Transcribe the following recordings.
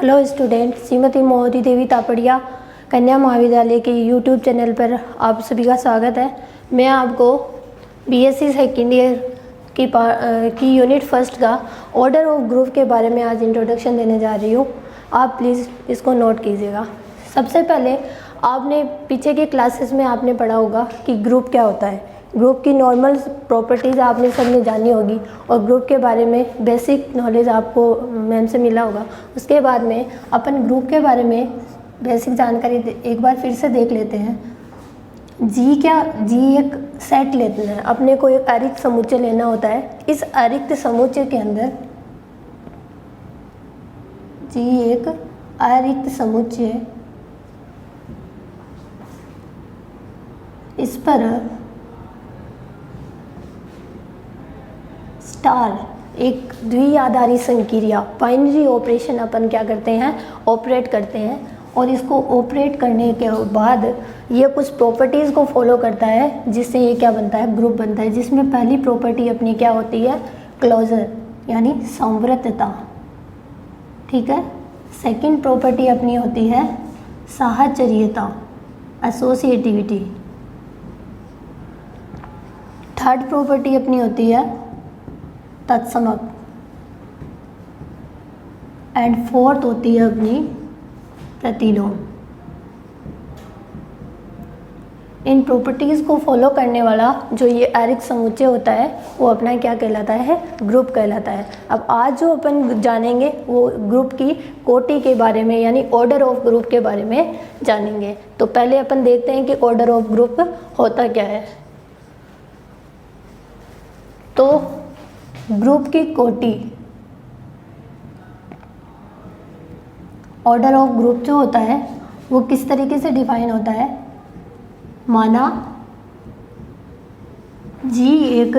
Hello student, Shrimati Mohti देवी तापड़िया कन्या महाविद्यालय के यूट्यूब चैनल पर आप सभी का स्वागत है। मैं आपको बीएससी सेकेंड ईयर की यूनिट फर्स्ट का ऑर्डर ऑफ ग्रुप के बारे में आज इंट्रोडक्शन देने जा रही हूँ। आप प्लीज़ इसको नोट कीजिएगा। सबसे पहले आपने पीछे के क्लासेस में आपने पढ़ा होगा कि ग्रुप क्या होता है। ग्रुप की नॉर्मल प्रॉपर्टीज़ आपने सबने जानी होगी और ग्रुप के बारे में बेसिक नॉलेज आपको मैम से मिला होगा। उसके बाद में अपन ग्रुप के बारे में बेसिक जानकारी एक बार फिर से देख लेते हैं। जी एक सेट लेते हैं, अपने को एक अरिक्त समुच्चय लेना होता है। इस अरिक्त समुच्चय के अंदर जी एक अरिक्त समुच्चय, इस पर स्टार एक द्विआधारी संक्रिया बाइनरी ऑपरेशन अपन क्या करते हैं, ऑपरेट करते हैं। और इसको ऑपरेट करने के बाद ये कुछ प्रॉपर्टीज़ को फॉलो करता है, जिससे ये क्या बनता है, ग्रुप बनता है। जिसमें पहली प्रॉपर्टी अपनी क्या होती है, क्लोजर यानी संवृतता, ठीक है। सेकंड प्रॉपर्टी अपनी होती है साहचर्यता, एसोसिएटिविटी। थर्ड प्रॉपर्टी अपनी होती है तत्समक, एंड फोर्थ होती है अपनी प्रतिलोम। इन प्रॉपर्टीज़ को फॉलो करने वाला जो ये अरिक्त समुच्चय होता है वो अपना क्या कहलाता है, ग्रुप कहलाता है। अब आज जो अपन जानेंगे वो ग्रुप की कोटि के बारे में यानी ऑर्डर ऑफ ग्रुप के बारे में जानेंगे। तो पहले अपन देखते हैं कि ऑर्डर ऑफ ग्रुप होता क्या है। तो ग्रुप की कोटि, ऑर्डर ऑफ ग्रुप जो होता है वो किस तरीके से डिफाइन होता है। माना जी एक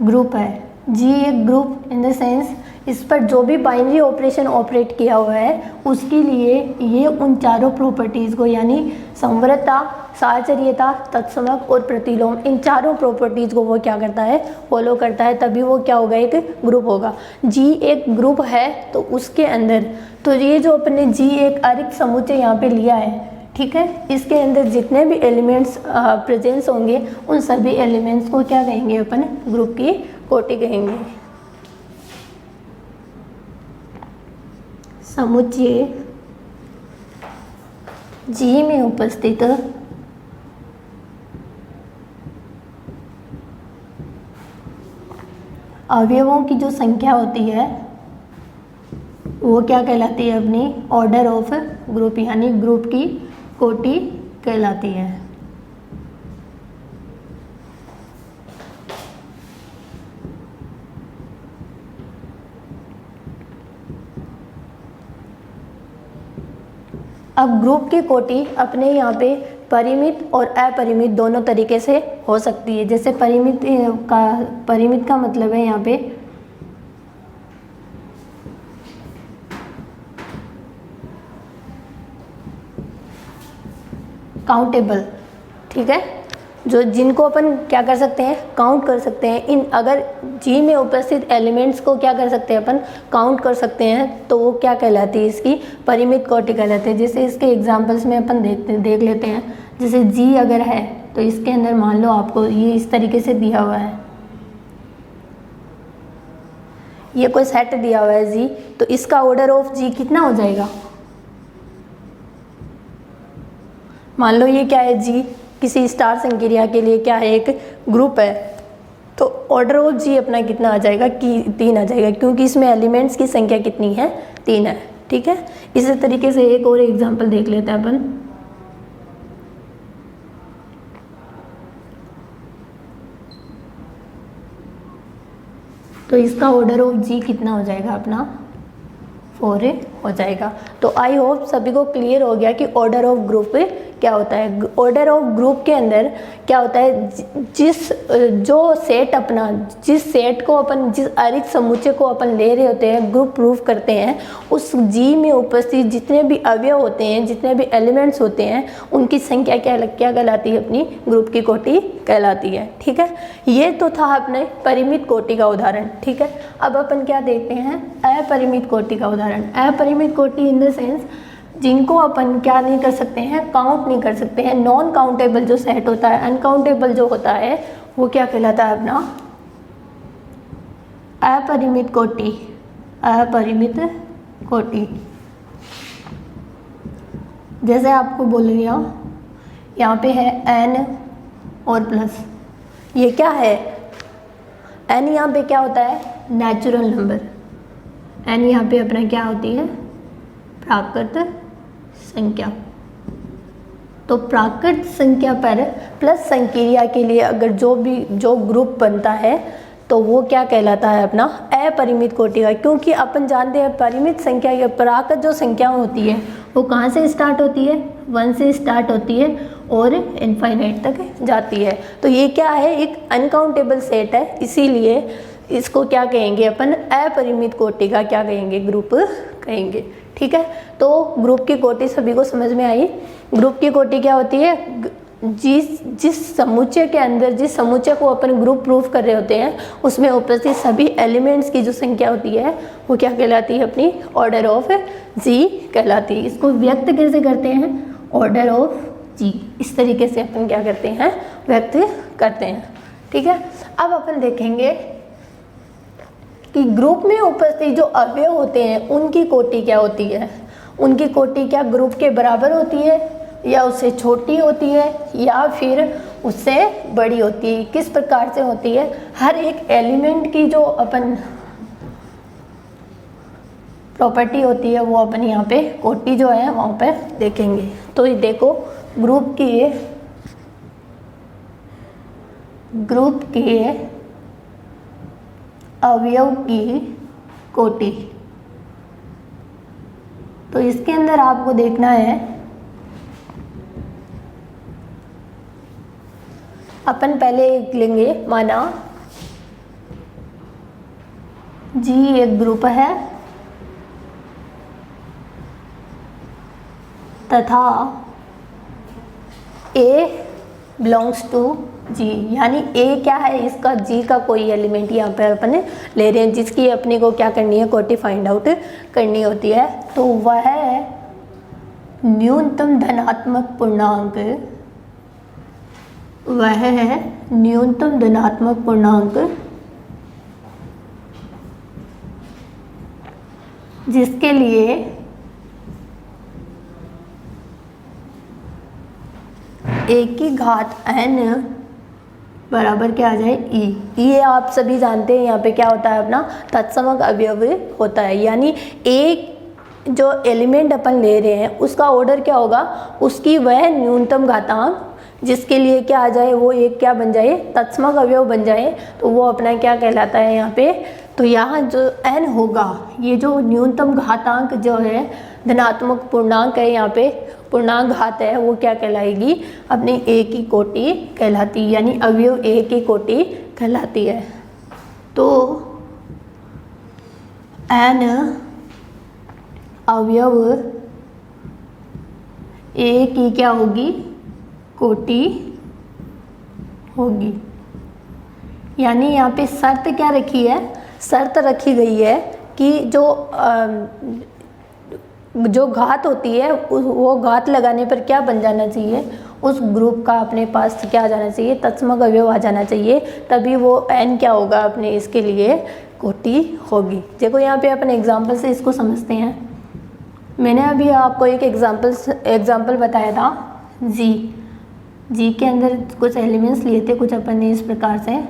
ग्रुप है, जी एक ग्रुप इन द सेंस इस पर जो भी बाइनरी ऑपरेशन ऑपरेट किया हुआ है उसके लिए ये उन चारों प्रॉपर्टीज़ को यानी संवृतता, साहचर्यता, तत्समक और प्रतिलोम, इन चारों प्रॉपर्टीज़ को वो क्या करता है, फॉलो करता है। तभी वो क्या होगा, एक ग्रुप होगा। जी एक ग्रुप है तो उसके अंदर तो ये जो अपने जी एक अरिक्त समुच्चय यहाँ पे लिया है, ठीक है, इसके अंदर जितने भी एलिमेंट्स प्रेजेंस होंगे उन सभी एलिमेंट्स को क्या कहेंगे, अपन ग्रुप की कोटि कहेंगे। समुच्चय जी में उपस्थित अवयवों की जो संख्या होती है वो क्या कहलाती है, अपनी ऑर्डर ऑफ ग्रुप यानी ग्रुप की कोटि कहलाती है। अब ग्रुप की कोटि अपने यहाँ पे परिमित और अपरिमित दोनों तरीके से हो सकती है। जैसे परिमित का मतलब है यहाँ पे काउंटेबल, ठीक है, जो जिनको अपन क्या कर सकते हैं, काउंट कर सकते हैं। इन अगर जी में उपस्थित एलिमेंट्स को क्या कर सकते हैं, अपन काउंट कर सकते हैं, तो वो क्या कहलाती है, इसकी परिमित कोटि कहलाती है। जैसे इसके एग्जांपल्स में अपन देख लेते हैं। जैसे जी अगर है तो इसके अंदर मान लो आपको ये इस तरीके से दिया हुआ है, ये कोई सेट दिया हुआ है जी, तो इसका ऑर्डर ऑफ जी कितना हो जाएगा। मान लो ये क्या है, जी किसी स्टार संक्रिया के लिए क्या है, एक ग्रुप है, तो ऑर्डर ऑफ जी अपना कितना आ जाएगा कि 3 आ जाएगा, क्योंकि इसमें एलिमेंट्स की संख्या कितनी है, 3 है, ठीक है। इसी तरीके से एक और एग्जांपल देख लेते हैं अपन। तो इसका ऑर्डर ऑफ जी कितना हो जाएगा अपना 4 हो जाएगा। तो आई होप सभी को क्लियर हो गया कि ऑर्डर ऑफ ग्रुप क्या होता है। ऑर्डर ऑफ ग्रुप के अंदर क्या होता है, जिस सेट को अपन, जिस अरिक्त समुच्चय को अपन ले रहे होते हैं, ग्रुप प्रूफ करते हैं, उस जी में उपस्थित जितने भी अवयव होते हैं, जितने भी एलिमेंट्स होते हैं, उनकी संख्या क्या कहलाती है, अपनी ग्रुप की कोटि कहलाती है। ठीक है, ये तो था अपने परिमित कोटि का उदाहरण। ठीक है, अब अपन क्या देखते हैं, अपरिमित कोटि का उदाहरण। अपरिमित कोटि इन द सेंस जिनको अपन क्या नहीं कर सकते हैं, काउंट नहीं कर सकते हैं। नॉन काउंटेबल जो सेट होता है, अनकाउंटेबल जो होता है, वो क्या कहलाता है, अपना अपरिमित कोटि। अपरिमित कोटि, जैसे आपको बोल रही हूँ, यहाँ पे है n और प्लस, ये क्या है, n यहाँ पे क्या होता है, नेचुरल नंबर। n यहाँ पे अपना क्या होती है, प्राकृत संख्या। तो प्राकृत संख्या पर प्लस संक्रिया के लिए अगर जो ग्रुप बनता है तो वो क्या कहलाता है, अपना अपरिमित कोटि का। क्योंकि अपन जानते हैं परिमित संख्या या प्राकृत जो संख्या होती है वो कहाँ से स्टार्ट होती है, 1 से स्टार्ट होती है और इनफाइनाइट तक जाती है। तो ये क्या है, एक अनकाउंटेबल सेट है, इसीलिए इसको क्या कहेंगे अपन, अपरिमित कोटि का क्या कहेंगे, ग्रुप कहेंगे। ठीक है, तो ग्रुप की कोटि सभी को समझ में आई। ग्रुप की कोटि क्या होती है, जिस समुच्चय के अंदर, जिस समुच्चय को अपन ग्रुप प्रूफ कर रहे होते हैं, उसमें उपस्थित सभी एलिमेंट्स की जो संख्या होती है वो क्या कहलाती है, अपनी ऑर्डर ऑफ जी कहलाती है। इसको व्यक्त कैसे करते हैं, ऑर्डर ऑफ जी, इस तरीके से अपन क्या करते हैं, व्यक्त करते हैं। ठीक है, अब अपन देखेंगे कि ग्रुप में उपस्थित जो अवयव होते हैं उनकी कोटि क्या होती है। उनकी कोटि क्या ग्रुप के बराबर होती है, या उससे छोटी होती है, या फिर उससे बड़ी होती है। किस प्रकार से होती है, हर एक एलिमेंट की जो अपन प्रॉपर्टी होती है वो अपन यहाँ पे कोटि जो है वहाँ पे देखेंगे। तो ये देखो, ग्रुप के अवयव की कोटि। तो इसके अंदर आपको देखना है, अपन पहले लेंगे, माना जी एक ग्रुप है तथा A बिलोंग्स टू जी, यानी A क्या है, इसका G का कोई एलिमेंट यहाँ पर अपन ले रहे हैं, जिसकी अपने को क्या करनी है, कोटि फाइंड आउट करनी होती है। तो वह न्यूनतम धनात्मक पूर्णांक, वह है न्यूनतम धनात्मक पूर्णांक जिसके लिए a की घात n बराबर क्या आ जाए, e। ये आप सभी जानते हैं, यहाँ पे क्या होता है, अपना तत्समक अवयव होता है। यानी एक जो एलिमेंट अपन ले रहे हैं उसका ऑर्डर क्या होगा, उसकी वह न्यूनतम घातांक जिसके लिए क्या आ जाए, वो एक क्या बन जाए, तत्समक अवयव बन जाए। तो वो अपना क्या कहलाता है यहाँ पे, तो यहाँ जो n होगा, ये जो न्यूनतम घातांक जो है, धनात्मक पूर्णांक है, यहाँ पे पूर्णांक घात है, वो क्या कहलाएगी, अपनी a की कोटि कहलाती है, यानी अवयव a की कोटि कहलाती है। तो n अवयव a की क्या होगी, कोटि होगी। यानी यहाँ पे शर्त क्या रखी है, शर्त रखी गई है कि जो घात होती है वो घात लगाने पर क्या बन जाना चाहिए, उस ग्रुप का अपने पास क्या आ जाना चाहिए, तत्समक अवयव आ जाना चाहिए, तभी वो n क्या होगा, अपने इसके लिए कोटि होगी। देखो यहाँ पे अपन एग्जाम्पल से इसको समझते हैं। मैंने अभी आपको एक एग्जाम्पल बताया था, जी के अंदर कुछ एलिमेंट्स लिए थे कुछ अपन ने इस प्रकार से,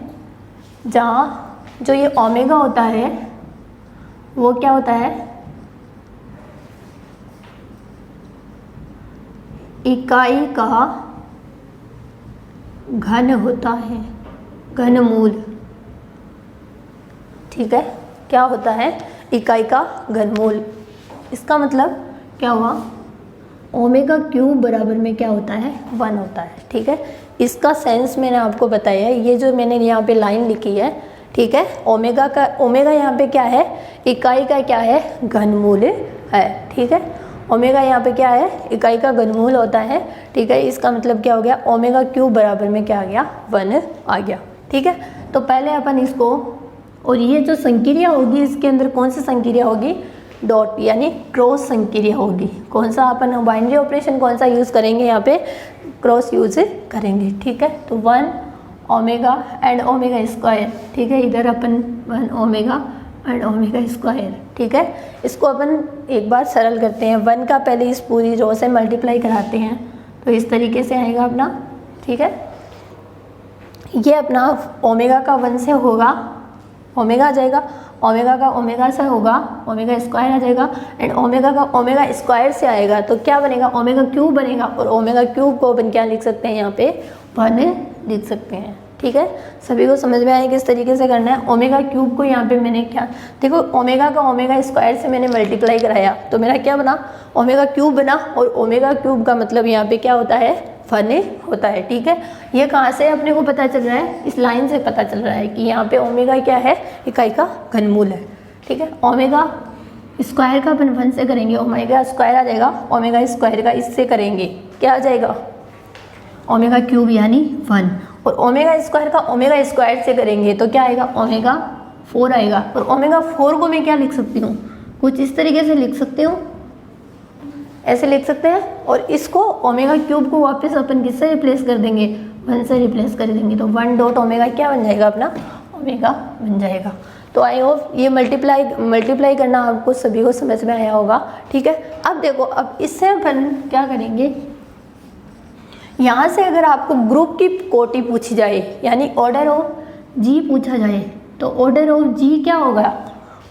जहाँ जो ये ओमेगा होता है वो क्या होता है, इकाई का घन होता है, घनमूल। ठीक है, क्या होता है, इकाई का घनमूल। इसका मतलब क्या हुआ, ओमेगा क्यूब बराबर में क्या होता है, 1 होता है। ठीक है, इसका सेंस मैंने आपको बताया है। ये जो मैंने यहाँ पे लाइन लिखी है, ठीक है, ओमेगा का, ओमेगा यहाँ पे क्या है, इकाई का क्या है, घनमूल है। ठीक है, ओमेगा यहाँ पे क्या है, इकाई का घनमूल होता है। ठीक है, इसका मतलब क्या हो गया, ओमेगा क्यूब बराबर में क्या आ गया, 1 आ गया। ठीक है, तो पहले अपन इसको, और ये जो संक्रिया होगी इसके अंदर कौन सी संक्रिया होगी, डॉट यानी क्रॉस संक्रिया होगी। कौन सा अपन बाइनरी ऑपरेशन कौन सा यूज़ करेंगे, यहाँ पे क्रॉस यूज करेंगे। ठीक है, तो 1 ओमेगा एंड ओमेगा स्क्वायर। ठीक है, इधर अपन 1 ओमेगा एंड ओमेगा स्क्वायर। ठीक है, इसको अपन एक बार सरल करते हैं। 1 का पहले इस पूरी रो से मल्टीप्लाई कराते हैं, तो इस तरीके से आएगा अपना। ठीक है, ये अपना ओमेगा का 1 से होगा, ओमेगा आ जाएगा, ओमेगा का ओमेगा से होगा, ओमेगा स्क्वायर आ जाएगा, एंड ओमेगा का ओमेगा स्क्वायर से आएगा तो क्या बनेगा, ओमेगा क्यूब बनेगा। और ओमेगा क्यूब को अपन क्या लिख सकते हैं, यहाँ पे 1 लिख सकते हैं। ठीक है, सभी को समझ में आया किस तरीके से करना है। ओमेगा क्यूब को यहाँ पे मैंने क्या, देखो ओमेगा का ओमेगा स्क्वायर से मैंने मल्टीप्लाई कराया तो मेरा क्या बना, ओमेगा क्यूब बना। और ओमेगा क्यूब का मतलब यहाँ पे क्या होता है, 1 होता है। ठीक है, ये कहाँ से अपने को पता चल रहा है, इस लाइन से पता चल रहा है कि यहाँ पे ओमेगा क्या है, इकाई का घनमूल है। ठीक है, ओमेगा स्क्वायर का अपन 1 से करेंगे, ओमेगा स्क्वायर आ जाएगा, ओमेगा स्क्वायर का इससे करेंगे क्या आ जाएगा, ओमेगा क्यूब यानी 1। और ओमेगा स्क्वायर का ओमेगा स्क्वायर से करेंगे तो क्या आएगा, ओमेगा 4 आएगा। और ओमेगा 4 को मैं क्या लिख सकती हूँ, कुछ इस तरीके से लिख सकती हूँ, ऐसे लिख सकते हैं। और इसको ओमेगा क्यूब को वापस अपन किससे रिप्लेस कर देंगे, 1 से रिप्लेस कर देंगे, तो 1 डॉट ओमेगा क्या बन जाएगा अपना, ओमेगा बन जाएगा। तो आई होप ये मल्टीप्लाई करना आपको सभी को समझ में आया होगा। ठीक है, अब देखो, अब इससे अपन क्या करेंगे, यहाँ से अगर आपको ग्रुप की कोटि पूछी जाए यानी ऑर्डर ऑफ जी पूछा जाए तो ऑर्डर ऑफ जी क्या होगा,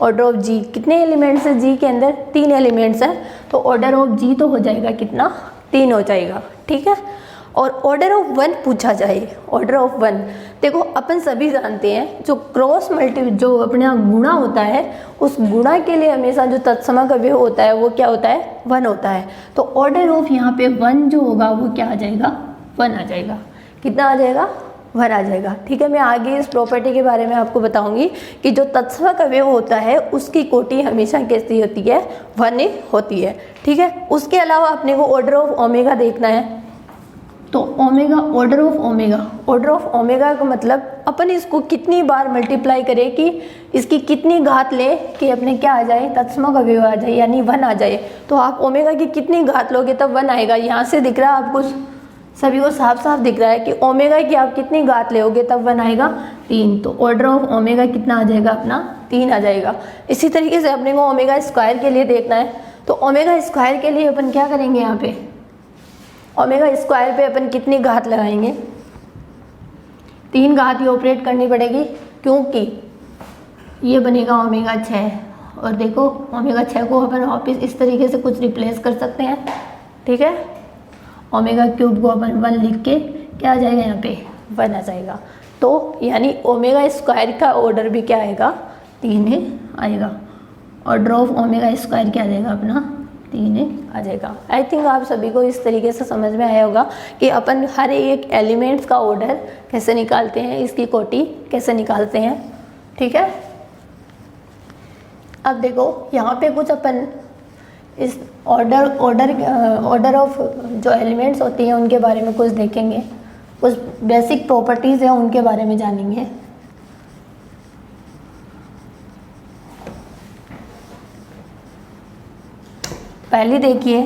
ऑर्डर ऑफ जी कितने एलिमेंट्स है, जी के अंदर 3 एलिमेंट्स हैं, तो ऑर्डर ऑफ जी तो हो जाएगा कितना, 3 हो जाएगा। ठीक है, और ऑर्डर ऑफ 1 पूछा जाए, ऑर्डर ऑफ 1, देखो अपन सभी जानते हैं जो क्रॉस मल्टी जो अपना गुणा होता है, उस गुणा के लिए हमेशा जो तत्समक अवयव होता है वो क्या होता है, 1 होता है। तो ऑर्डर ऑफ यहाँ पे 1 जो होगा वो क्या आ जाएगा, 1 आ जाएगा। कितना आ जाएगा, 1 आ जाएगा। ठीक है, मैं आगे इस प्रॉपर्टी के बारे में आपको बताऊंगी कि जो तत्समक अवयव होता है उसकी कोटि हमेशा कैसी होती है, 1 होती है। ठीक है, उसके अलावा अपने को ऑर्डर ऑफ ओमेगा देखना है, तो ओमेगा, ऑर्डर ऑफ ओमेगा का मतलब अपन इसको कितनी बार मल्टीप्लाई करें कि इसकी कितनी घात ले कि अपने क्या आ जाए, तत्समक अवयव आ जाए यानी 1 आ जाए। तो आप ओमेगा की कितनी घात लोगे तब 1 आएगा। यहाँ से दिख रहा है आपको, सभी को साफ साफ दिख रहा है कि ओमेगा की आप कितनी घात लोगे तब 1 आएगा, 3। तो ऑर्डर ऑफ ओमेगा कितना आ जाएगा अपना, 3 आ जाएगा। इसी तरीके से अपने को ओमेगा स्क्वायर के लिए देखना है, तो ओमेगा स्क्वायर के लिए अपन क्या करेंगे, यहाँ पे ओमेगा स्क्वायर पे अपन कितनी घात लगाएंगे, 3 घात ही ऑपरेट करनी पड़ेगी क्योंकि ये बनेगा ओमेगा 6। और देखो ओमेगा 6 को अपन वापस इस तरीके से कुछ रिप्लेस कर सकते हैं। ठीक है, ओमेगा क्यूब को अपन 1 लिख के क्या आ जाएगा, यहाँ पे 1 आ जाएगा। तो यानी ओमेगा स्क्वायर का ऑर्डर भी क्या आएगा, 3 आएगा। ऑर्डर ऑफ ओमेगा स्क्वायर क्या आ जाएगा अपना, 3 आ जाएगा। आई थिंक आप सभी को इस तरीके से समझ में आया होगा कि अपन हर एक एलिमेंट्स का ऑर्डर कैसे निकालते हैं, इसकी कोटि कैसे निकालते हैं। ठीक है, अब देखो यहाँ पे कुछ अपन इस ऑर्डर ऑफ जो एलिमेंट्स होती हैं उनके बारे में कुछ देखेंगे, कुछ बेसिक प्रॉपर्टीज़ हैं उनके बारे में जानेंगे। पहली देखिए,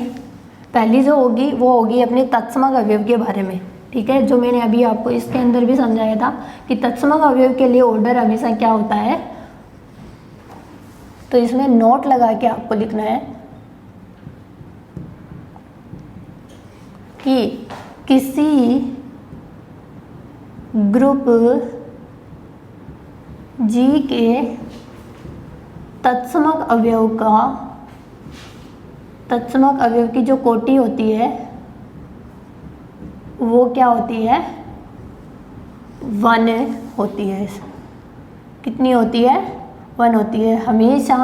पहली जो होगी वो होगी अपने तत्समक अवयव के बारे में। ठीक है, जो मैंने अभी आपको इसके अंदर भी समझाया था कि तत्समक अवयव के लिए ऑर्डर हमेशा क्या होता है, तो इसमें नोट लगा के आपको लिखना है कि किसी ग्रुप जी के तत्समक अवयव की जो कोटि होती है वो क्या होती है, 1 होती है। कितनी होती है, 1 होती है। हमेशा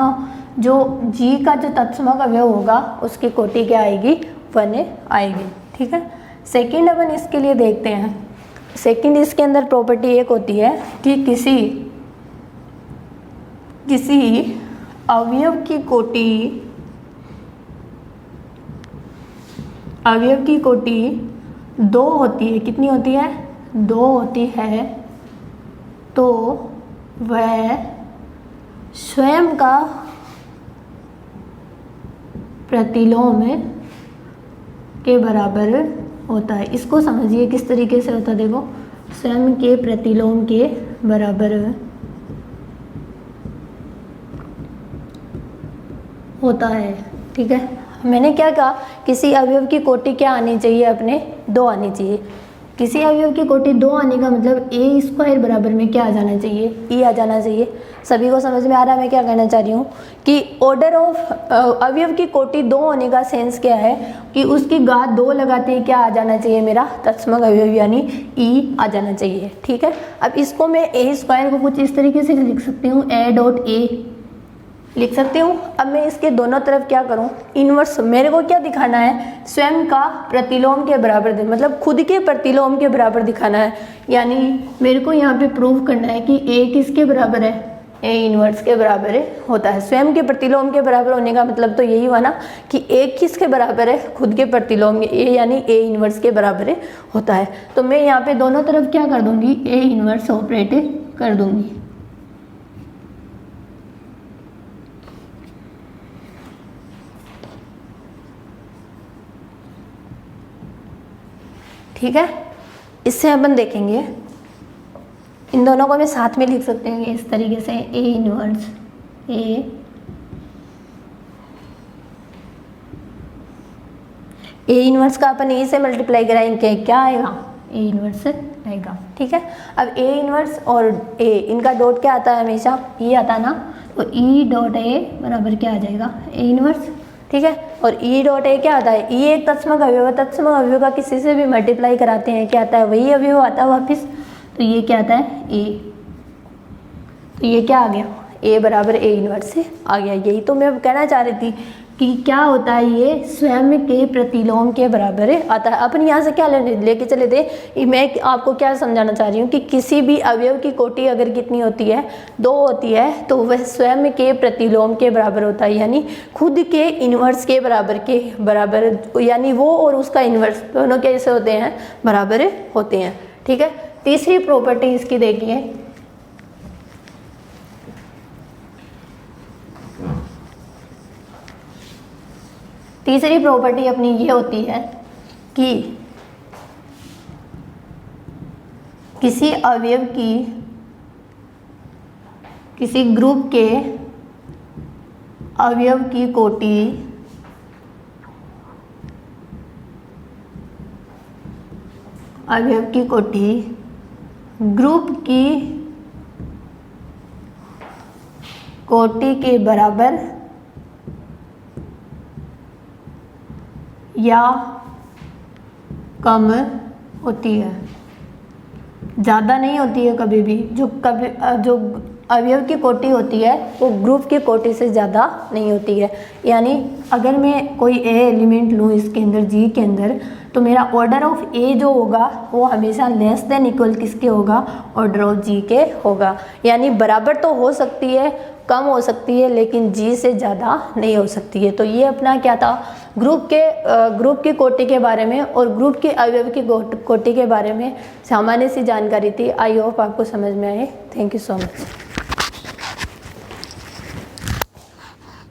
जो जी का जो तत्समक अवयव होगा उसकी कोटि क्या आएगी, 1 आएगी। ठीक है, सेकंड अपन इसके लिए देखते हैं। सेकंड इसके अंदर प्रॉपर्टी एक होती है कि किसी अवयव की कोटि 2 होती है। कितनी होती है, 2 होती है, तो वह स्वयं का प्रतिलोम के बराबर होता है। इसको समझिए किस तरीके से होता है, देखो, स्वयं के प्रतिलोम के बराबर होता है। ठीक है, मैंने क्या कहा, किसी अवयव की कोटि क्या आनी चाहिए, अपने 2 आनी चाहिए। किसी अवयव की कोटि 2 आने का मतलब ए स्क्वायर बराबर में क्या आ जाना चाहिए, ई आ जाना चाहिए। सभी को समझ में आ रहा है मैं क्या कहना चाह रही हूँ कि ऑर्डर ऑफ अवयव की कोटि 2 होने का सेंस क्या है कि उसकी घात 2 लगाते ही क्या आ जाना चाहिए, मेरा तत्समक अवयव यानी ई आ जाना चाहिए। ठीक है, अब इसको मैं ए स्क्वायर को कुछ इस तरीके से लिख सकती हूँ, ए डॉट ए लिख सकती हूँ। अब मैं इसके दोनों तरफ क्या करूँ, इन्वर्स, मेरे को क्या दिखाना है, स्वयं का प्रतिलोम के बराबर, मतलब खुद के प्रतिलोम के बराबर दिखाना है। यानी मेरे को यहाँ पे प्रूव करना है कि ए किसके बराबर है, ए इन्वर्स के बराबर होता है। स्वयं के प्रतिलोम के बराबर होने का मतलब तो यही हुआ ना कि ए किसके बराबर है, खुद के प्रतिलोम के, ए यानी ए इन्वर्स के बराबर होता है। तो मैं यहाँ पे दोनों तरफ क्या कर दूंगी, ए इन्वर्स ऑपरेट कर दूंगी। ठीक है, इससे अपन देखेंगे, इन दोनों को मैं साथ में लिख सकते हैं इस तरीके से, ए इनवर्स, ए इनवर्स का अपन ए से मल्टीप्लाई कराएंगे, क्या आएगा, ए इनवर्स आएगा। ठीक है, अब ए इनवर्स और ए, इनका डॉट क्या आता है, हमेशा ई आता है ना, तो ई डॉट ए बराबर क्या आ जाएगा, ए इनवर्स। ठीक है, और ई डॉट ए क्या आता है, ई एक तत्समक अवयव है, तत्समक अवयव का किसी से भी मल्टीप्लाई कराते हैं क्या आता है, वही अवयव आता है वापस, तो ये क्या आता है, ए, तो ये क्या आ गया, ए बराबर ए इनवर्स से आ गया। यही तो मैं कहना चाह रही थी कि क्या होता है, ये स्वयं के प्रतिलोम के बराबर आता है। अपन यहाँ से क्या लेके चले थे, मैं आपको क्या समझाना चाह रही हूँ कि किसी भी अवयव की कोटि अगर कितनी होती है, 2 होती है, तो वह स्वयं के प्रतिलोम के बराबर होता है, यानी खुद के इन्वर्स के बराबर, यानी वो और उसका इन्वर्स दोनों कैसे होते हैं, बराबर होते हैं। ठीक है, तीसरी प्रॉपर्टी इसकी देखिए, तीसरी प्रॉपर्टी अपनी ये होती है कि किसी अवयव की, किसी ग्रुप के अवयव की कोटि ग्रुप की कोटि के बराबर या कम होती है, ज़्यादा नहीं होती है कभी भी। जो अवयव की कोटि होती है वो ग्रुप की कोटि से ज़्यादा नहीं होती है। यानी अगर मैं कोई ए एलिमेंट लूँ इसके अंदर, जी के अंदर, तो मेरा ऑर्डर ऑफ ए जो होगा वो हमेशा लेस देन इक्वल किसके होगा, ऑर्डर ऑफ जी के होगा। यानी बराबर तो हो सकती है, कम हो सकती है, लेकिन जी से ज़्यादा नहीं हो सकती है। तो ये अपना क्या था, ग्रुप की कोटि के बारे में और ग्रुप के अवयव की कोटि के बारे में सामान्य सी जानकारी थी। आई होप आपको समझ में आए। Thank you so much.